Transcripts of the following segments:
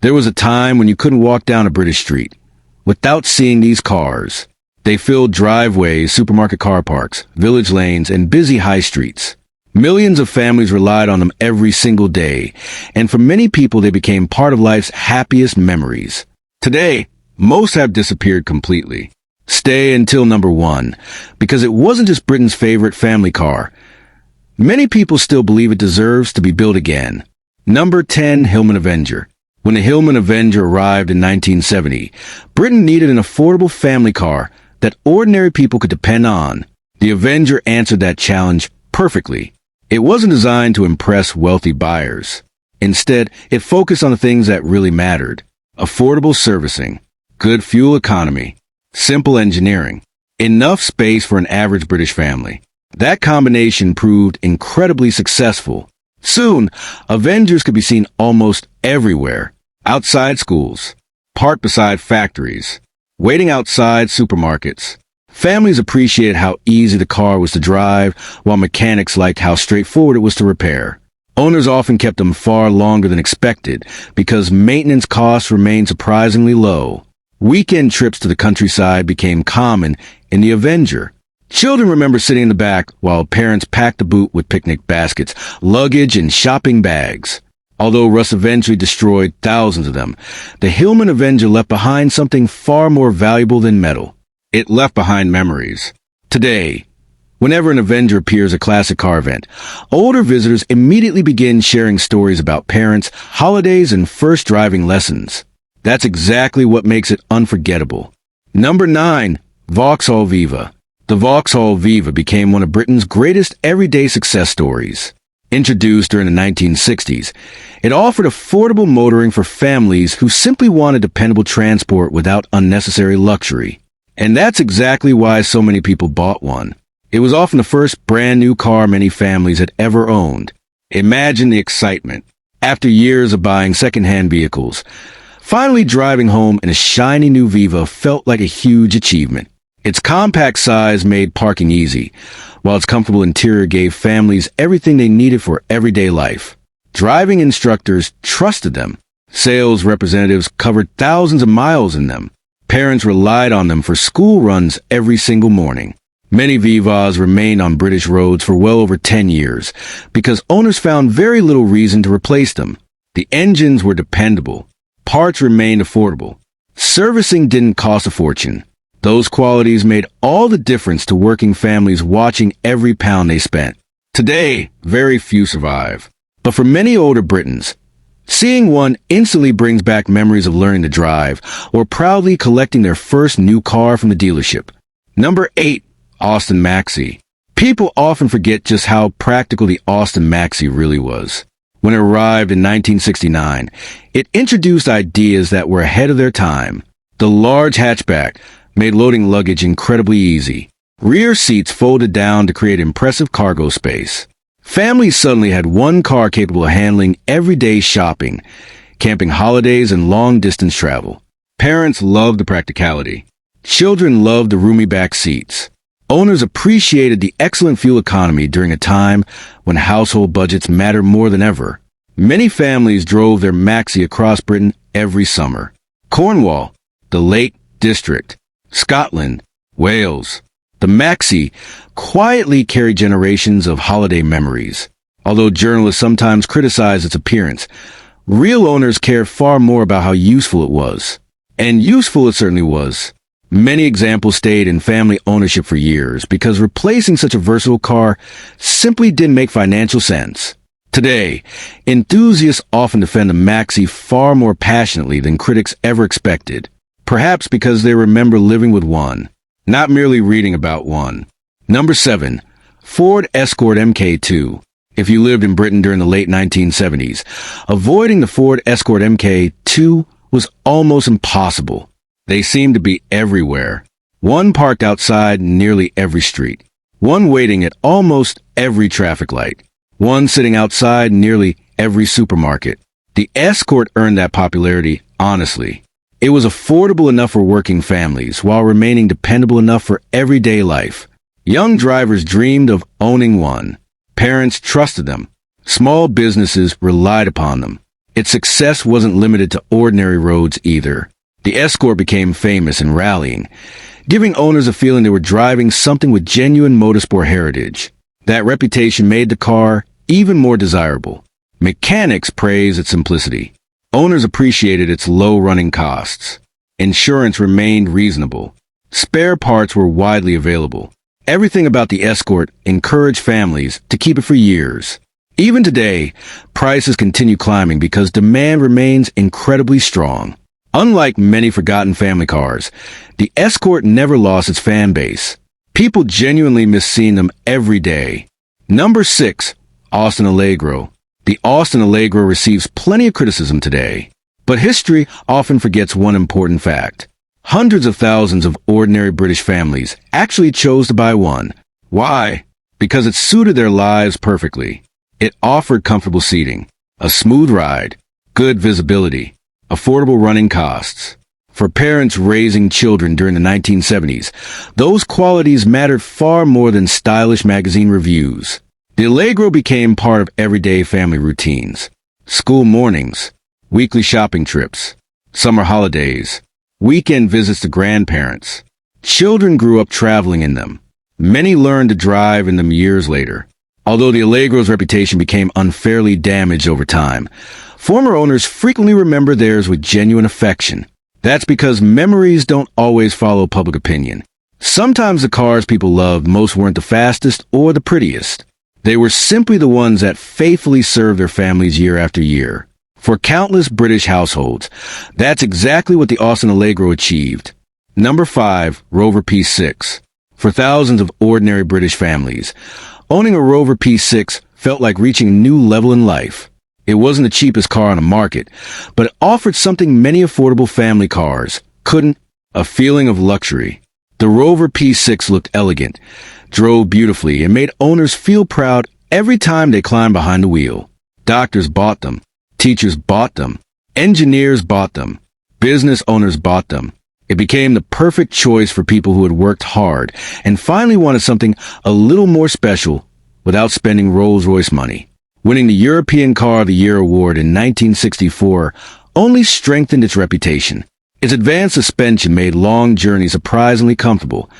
There was a time when you couldn't walk down a British street without seeing these cars. They filled driveways, supermarket car parks, village lanes, and busy high streets. Millions of families relied on them every single day, and for many people they became part of life's happiest memories. Today, most have disappeared completely. Stay until number 1, because it wasn't just Britain's favorite family car. Many people still believe it deserves to be built again. Number 10, Hillman Avenger. When the Hillman Avenger arrived in 1970, Britain needed an affordable family car that ordinary people could depend on. The Avenger answered that challenge perfectly. It wasn't designed to impress wealthy buyers. Instead, it focused on the things that really mattered: affordable servicing, good fuel economy, simple engineering, enough space for an average British family. That combination proved incredibly successful. Soon, Avengers could be seen almost everywhere: outside schools, parked beside factories, waiting outside supermarkets. Families appreciated how easy the car was to drive, while mechanics liked how straightforward it was to repair. Owners often kept them far longer than expected because maintenance costs remained surprisingly low. Weekend trips to the countryside became common in the Avenger. Children remember sitting in the back while parents packed the boot with picnic baskets, luggage, and shopping bags. Although rust eventually destroyed thousands of them, the Hillman Avenger left behind something far more valuable than metal. It left behind memories. Today, whenever an Avenger appears at a classic car event, older visitors immediately begin sharing stories about parents, holidays, and first driving lessons. That's exactly what makes it unforgettable. Number 9, Vauxhall Viva. The Vauxhall Viva became one of Britain's greatest everyday success stories. Introduced during the 1960s, it offered affordable motoring for families who simply wanted dependable transport without unnecessary luxury. And that's exactly why so many people bought one. It was often the first brand new car many families had ever owned. Imagine the excitement. After years of buying second-hand vehicles, finally driving home in a shiny new Viva felt like a huge achievement. Its compact size made parking easy, while its comfortable interior gave families everything they needed for everyday life. Driving instructors trusted them. Sales representatives covered thousands of miles in them. Parents relied on them for school runs every single morning. Many Vivas remained on British roads for well over 10 years because owners found very little reason to replace them. The engines were dependable. Parts remained affordable. Servicing didn't cost a fortune. Those qualities made all the difference to working families watching every pound they spent. Today, very few survive. But for many older Britons, seeing one instantly brings back memories of learning to drive or proudly collecting their first new car from the dealership. Number 8, Austin Maxi. People often forget just how practical the Austin Maxi really was. When it arrived in 1969, it introduced ideas that were ahead of their time. The large hatchback made loading luggage incredibly easy. Rear seats folded down to create impressive cargo space. Families suddenly had one car capable of handling everyday shopping, camping holidays, and long-distance travel. Parents loved the practicality. Children loved the roomy back seats. Owners appreciated the excellent fuel economy during a time when household budgets mattered more than ever. Many families drove their Maxi across Britain every summer. Cornwall, the Lake District, Scotland, Wales. The Maxi quietly carried generations of holiday memories. Although journalists sometimes criticize its appearance, real owners cared far more about how useful it was. And useful it certainly was. Many examples stayed in family ownership for years because replacing such a versatile car simply didn't make financial sense. Today, enthusiasts often defend the Maxi far more passionately than critics ever expected. Perhaps because they remember living with one, not merely reading about one. Number 7, Ford Escort Mk2. If you lived in Britain during the late 1970s, avoiding the Ford Escort Mk2 was almost impossible. They seemed to be everywhere. One parked outside nearly every street. One waiting at almost every traffic light. One sitting outside nearly every supermarket. The Escort earned that popularity honestly. It was affordable enough for working families while remaining dependable enough for everyday life. Young drivers dreamed of owning one. Parents trusted them. Small businesses relied upon them. Its success wasn't limited to ordinary roads either. The Escort became famous and rallying, giving owners a feeling they were driving something with genuine motorsport heritage. That reputation made the car even more desirable. Mechanics praised its simplicity. Owners appreciated its low running costs. Insurance remained reasonable. Spare parts were widely available. Everything about the Escort encouraged families to keep it for years. Even today, prices continue climbing because demand remains incredibly strong. Unlike many forgotten family cars, the Escort never lost its fan base. People genuinely miss seeing them every day. Number 6. Austin Allegro. The Austin Allegro receives plenty of criticism today. But history often forgets one important fact. Hundreds of thousands of ordinary British families actually chose to buy one. Why? Because it suited their lives perfectly. It offered comfortable seating, a smooth ride, good visibility, affordable running costs. For parents raising children during the 1970s, those qualities mattered far more than stylish magazine reviews. The Allegro became part of everyday family routines. School mornings, weekly shopping trips, summer holidays, weekend visits to grandparents. Children grew up traveling in them. Many learned to drive in them years later. Although the Allegro's reputation became unfairly damaged over time, former owners frequently remember theirs with genuine affection. That's because memories don't always follow public opinion. Sometimes the cars people loved most weren't the fastest or the prettiest. They were simply the ones that faithfully served their families year after year. For countless British households, that's exactly what the Austin Allegro achieved. Number 5. Rover P6. For thousands of ordinary British families, owning a Rover P6 felt like reaching a new level in life. It wasn't the cheapest car on the market, but it offered something many affordable family cars couldn't: a feeling of luxury. The Rover P6 looked elegant, drove beautifully, and made owners feel proud every time they climbed behind the wheel. Doctors bought them. Teachers bought them. Engineers bought them. Business owners bought them. It became the perfect choice for people who had worked hard and finally wanted something a little more special without spending Rolls-Royce money. Winning the European Car of the Year award in 1964 only strengthened its reputation. Its advanced suspension made long journeys surprisingly comfortable,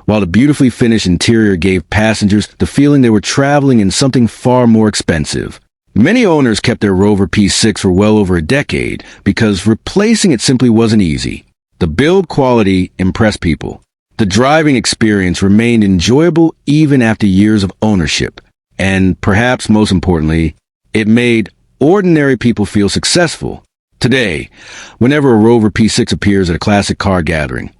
while the beautifully finished interior gave passengers the feeling they were traveling in something far more expensive. Many owners kept their Rover P6 for well over a decade because replacing it simply wasn't easy. The build quality impressed people. The driving experience remained enjoyable even after years of ownership. And perhaps most importantly, it made ordinary people feel successful. Today, whenever a Rover P6 appears at a classic car gathering,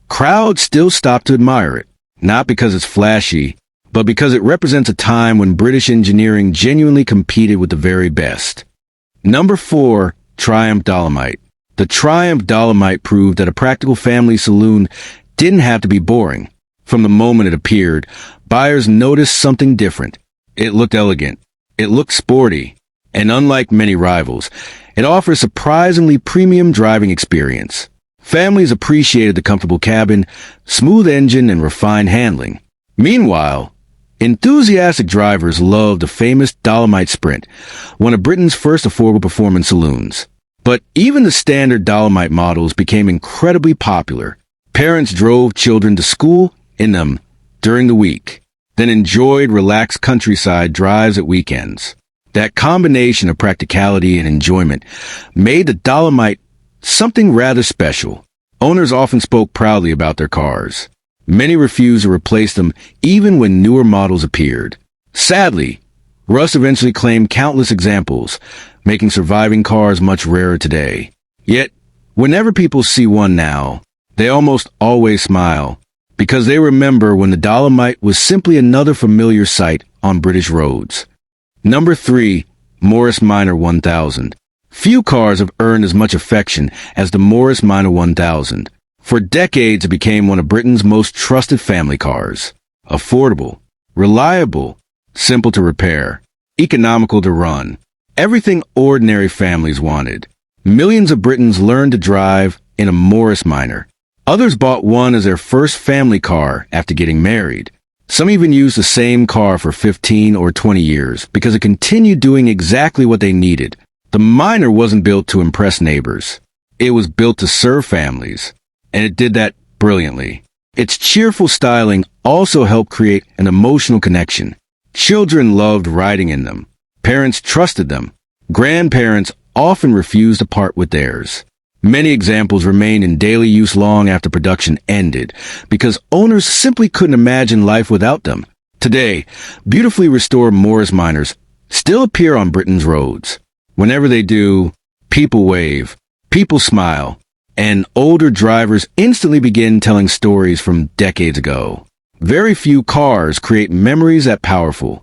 crowds still stop to admire it, not because it's flashy, but because it represents a time when British engineering genuinely competed with the very best. Number 4. Triumph Dolomite. The Triumph Dolomite proved that a practical family saloon didn't have to be boring. From the moment it appeared, buyers noticed something different. It looked elegant. It looked sporty. And unlike many rivals, it offers a surprisingly premium driving experience. Families appreciated the comfortable cabin, smooth engine, and refined handling. Meanwhile, enthusiastic drivers loved the famous Dolomite Sprint, one of Britain's first affordable performance saloons. But even the standard Dolomite models became incredibly popular. Parents drove children to school in them during the week, then enjoyed relaxed countryside drives at weekends. That combination of practicality and enjoyment made the Dolomite something rather special. Owners often spoke proudly about their cars. Many refused to replace them even when newer models appeared. Sadly, Russ eventually claimed countless examples, making surviving cars much rarer today. Yet, whenever people see one now, they almost always smile, because they remember when the Dolomite was simply another familiar sight on British roads. Number 3. Morris Minor 1000. Few cars have earned as much affection as the Morris Minor 1000. For decades, it became one of Britain's most trusted family cars. Affordable, reliable, simple to repair, economical to run. Everything ordinary families wanted. Millions of Britons learned to drive in a Morris Minor. Others bought one as their first family car after getting married. Some even used the same car for 15 or 20 years because it continued doing exactly what they needed: The Miner wasn't built to impress neighbors. It was built to serve families, and it did that brilliantly. Its cheerful styling also helped create an emotional connection. Children loved riding in them. Parents trusted them. Grandparents often refused to part with theirs. Many examples remained in daily use long after production ended because owners simply couldn't imagine life without them. Today, beautifully restored Morris Miners still appear on Britain's roads. Whenever they do, people wave, people smile, and older drivers instantly begin telling stories from decades ago. Very few cars create memories that powerful.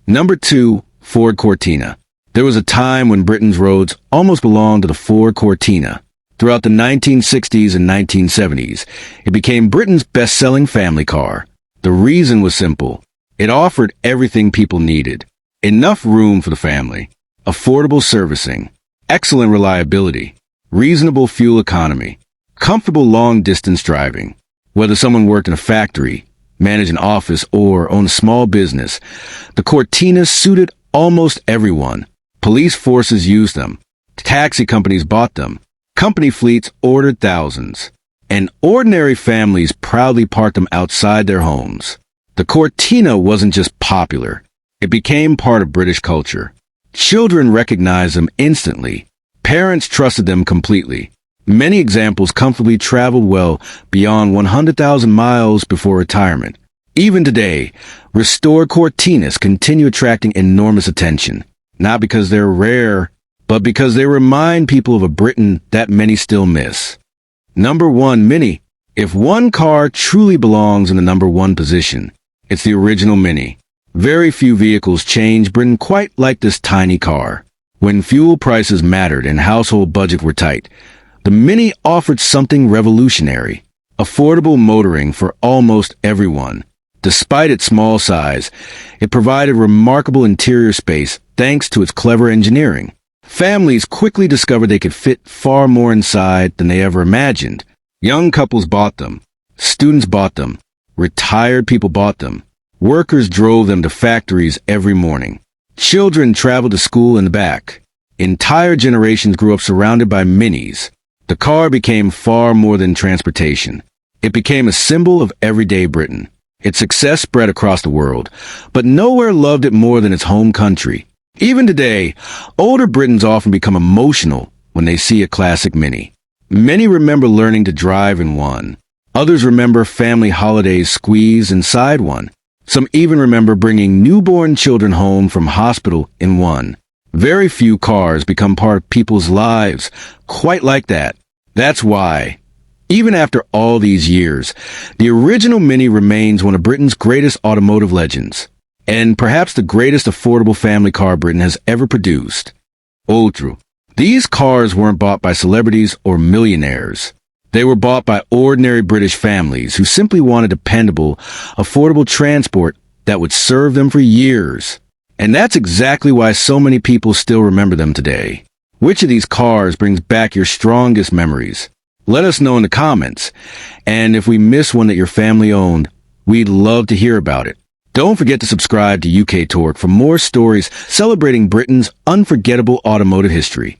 Number 2, Ford Cortina. There was a time when Britain's roads almost belonged to the Ford Cortina. Throughout the 1960s and 1970s, it became Britain's best-selling family car. The reason was simple. It offered everything people needed. Enough room for the family, affordable servicing, excellent reliability, reasonable fuel economy, comfortable long-distance driving. Whether someone worked in a factory, managed an office, or owned a small business, the Cortina suited almost everyone. Police forces used them. Taxi companies bought them. Company fleets ordered thousands. And ordinary families proudly parked them outside their homes. The Cortina wasn't just popular. It became part of British culture. Children recognized them instantly. Parents trusted them completely. Many examples comfortably traveled well beyond 100,000 miles before retirement. Even today, restored Cortinas continue attracting enormous attention, not because they're rare, but because they remind people of a Britain that many still miss. Number 1, Mini. If one car truly belongs in the number 1 position, it's the original Mini. Very few vehicles changed Britain quite like this tiny car. When fuel prices mattered and household budgets were tight, the Mini offered something revolutionary: affordable motoring for almost everyone. Despite its small size, it provided remarkable interior space thanks to its clever engineering. Families quickly discovered they could fit far more inside than they ever imagined. Young couples bought them. Students bought them. Retired people bought them. Workers drove them to factories every morning. Children traveled to school in the back. Entire generations grew up surrounded by Minis. The car became far more than transportation. It became a symbol of everyday Britain. Its success spread across the world, but nowhere loved it more than its home country. Even today, older Britons often become emotional when they see a classic Mini. Many remember learning to drive in one. Others remember family holidays squeezed inside one. Some even remember bringing newborn children home from hospital in one. Very few cars become part of people's lives quite like that. That's why, even after all these years, the original Mini remains one of Britain's greatest automotive legends, and perhaps the greatest affordable family car Britain has ever produced. True. These cars weren't bought by celebrities or millionaires. They were bought by ordinary British families who simply wanted dependable, affordable transport that would serve them for years. And that's exactly why so many people still remember them today. Which of these cars brings back your strongest memories? Let us know in the comments. And if we miss one that your family owned, we'd love to hear about it. Don't forget to subscribe to UKTorque for more stories celebrating Britain's unforgettable automotive history.